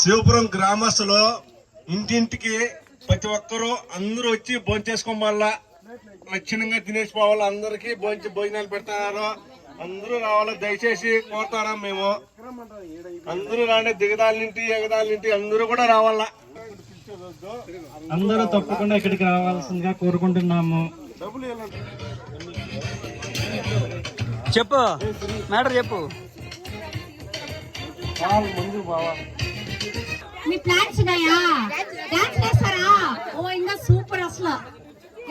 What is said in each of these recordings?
శివపురం గ్రామస్తులు ఇంటింటికి ప్రతి ఒక్కరూ అందరూ వచ్చి భోజనం చేసుకోవాలా, లక్షణంగా తినేసి పోవాలి. అందరికి భోజనాలు పెడతారు, అందరూ రావాలి. దయచేసి కోరుతారా మేము, అందరూ రాండి. దిగదాల నుండి ఎగదాల నుండి అందరూ కూడా రావాలా. అందరూ తప్పకుండా ఇక్కడికి రావాల్సిందిగా కోరుకుంటున్నాము. చెప్పు మ్యాటర్ చెప్పు. మీ ప్లాన్స్ ఉన్నాయా? డాన్స్ వేస్తారా? ఓ ఇంకా సూపర్. అసలు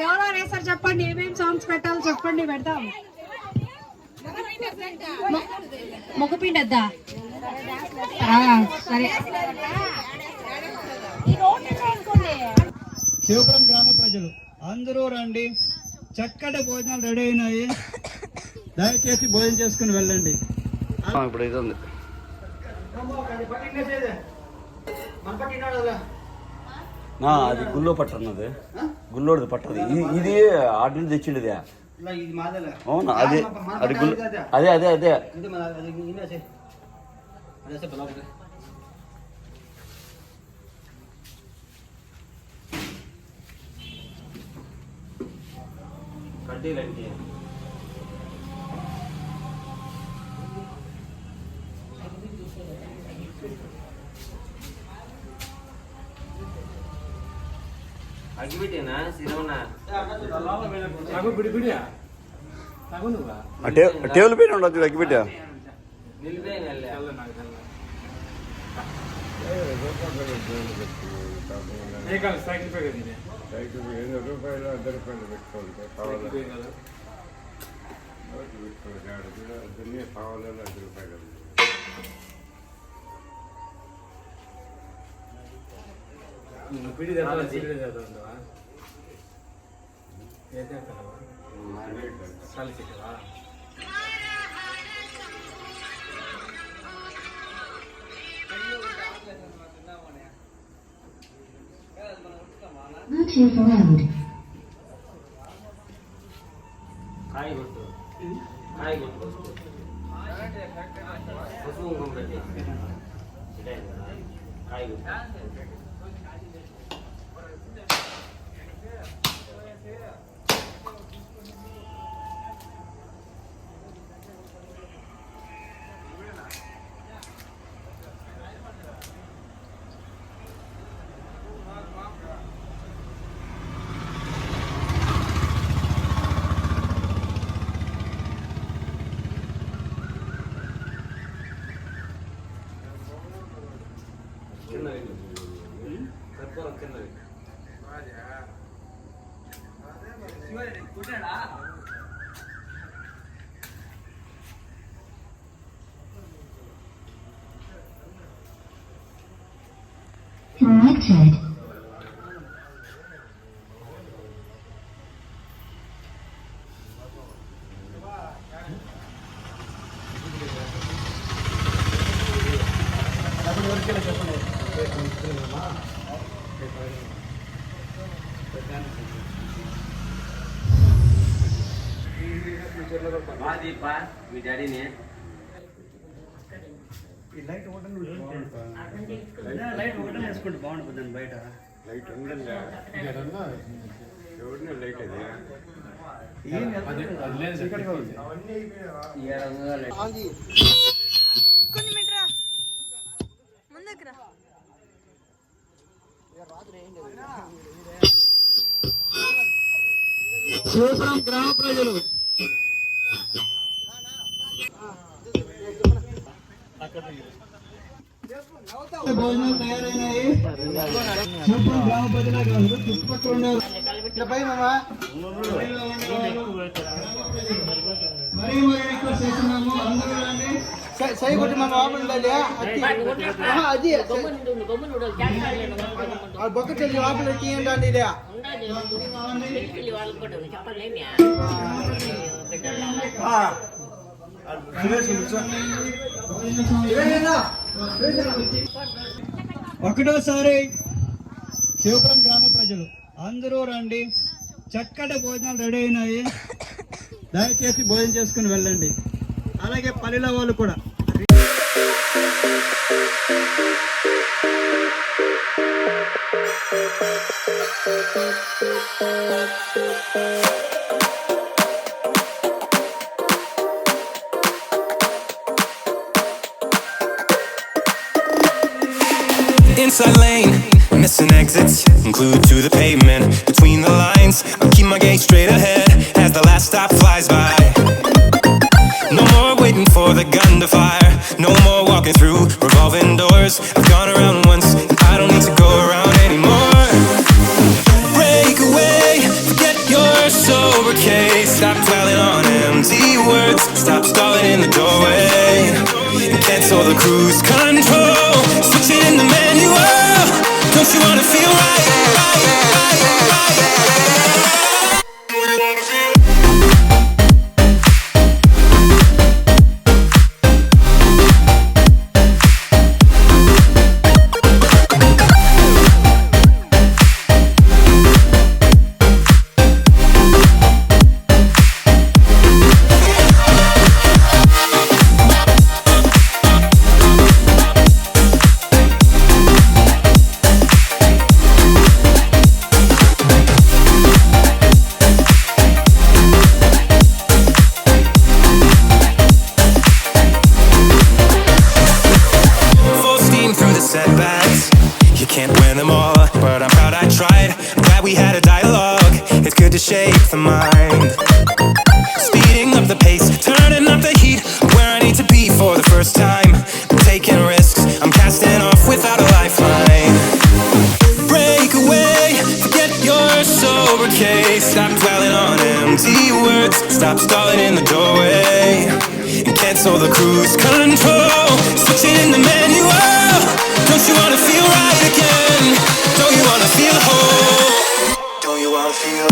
ఎవరో వేస్తారు చెప్పండి, ఏమేమి సాంగ్స్ పెట్టాలో చెప్పండి, పెడతాం. మొగపిండి వద్దా? సరే. శివపురం గ్రామ ప్రజలు అందరూ రండి, చక్కటి భోజనాలు రెడీ అయినాయి. దయచేసి భోజనం చేసుకుని వెళ్ళండి. ఇప్పుడు ఇది ఉంది. అది గుల్లో పట్టన్నది, గుల్లోడిది పట్టదు. ఇది ఆడి నుంచి తెచ్చిండిదే. అవునా? అది అది గుల్ అదే అదే అదే కడ్డీలండి. అగ్గిపెట్టేనా సిరవనా? టేబుల్ పైన ఉండదు అగ్గిపెట్టా. రూపాయలు 10 రూపాయలు పెట్టుకోవాలి. కావాలి 10 రూపాయలు. కాయ కొట్టు, కాయ కొట్టు, పసుపు కుంకుమ పెట్టి కాయ కొట్టు. Connected. మీ డాడీని లైట్ ఒకటి వేసుకుంటే బాగుంటుంది బయట. లైట్ ఉందండి, ఎవరిని లైట్ అది శివపురం గ్రామ ప్రజలు భోజనాలు తయారైనాయి. శివపురం గ్రామ ప్రజలే కాదు, చుట్టుపక్కల ఉండే మరీ ఎక్కువ చేస్తున్నాము. అందరూ రండి. సైకొట్టి మన లోపల అది బొక్క చెల్లి లోపల తీయండి. ఇదే ఒకటోసారి శివపురం గ్రామ ప్రజలు అందరూ రండి, చక్కటి భోజనాలు రెడీ అయినాయి. దయచేసి భోజనం చేసుకుని వెళ్ళండి. అలాగే పల్లెల వాళ్ళు కూడా Inside lane, missing exits, glued to the pavement. Between the lines, I'll keep my gaze straight ahead as the last stop flies by. No more waiting for the gun to fire. No more walking through revolving doors. I've gone around once, I don't need to go around anymore. Break away, forget your sober case. Stop dwelling on empty words. Stop stalling in the doorway and cancel the cruise control. Switch it in the manual. Don't you wanna feel right? Setbacks, you can't win them all, but I'm proud I tried. I'm glad we had a dialogue. It's good to shape the mind. Speeding up the pace, turning up the heat. Where I need to be for the first time. I'm taking risks, I'm casting off without a lifeline. Break away, forget your sober case. Stop dwelling on empty words. Stop stalling in the doorway and cancel the cruise control. Switch it in the manual. Don't you wanna feel right again? Don't you wanna feel whole? Don't you wanna feel?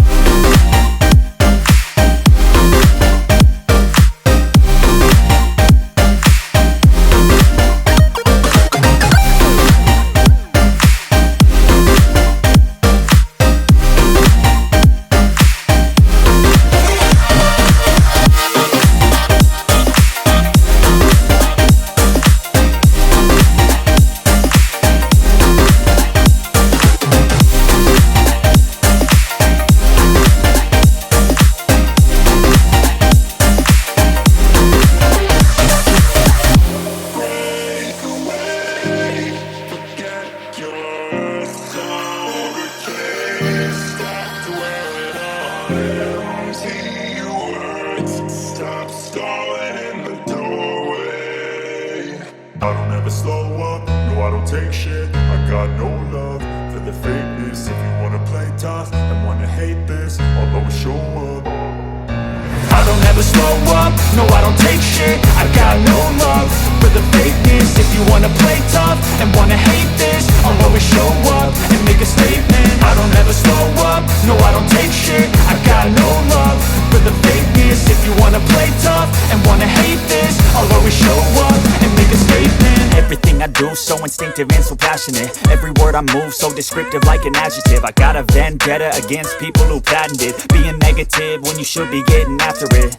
Stop stalling in the doorway. I don't ever slow up, no I don't take shit. I got no love for the fakeness. If you wanna play tough and wanna hate this, I'll always show up. I don't ever slow up, no I don't take shit. I got no love for the fakeness. If you wanna play tough and wanna hate this, I'll always show up and make a statement. I don't ever slow up, no I don't take shit. I got no love for the fakeness. If you wanna play tough and wanna hate this, I'll always show up and make a statement. Everything I do so instinctive and so passionate. Every word I move so descriptive like an adjective. I got a vendetta against people who patented being negative when you should be getting after it.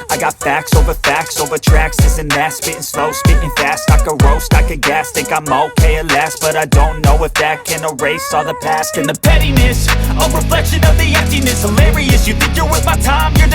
I got facts over tracks, this and that. Spitting slow, spitting fast. I could roast, I could gas. Think I'm okay at last, but I don't know if that can erase all the past. And the pettiness, a reflection of the emptiness. Hilarious, you think you're worth my time, you're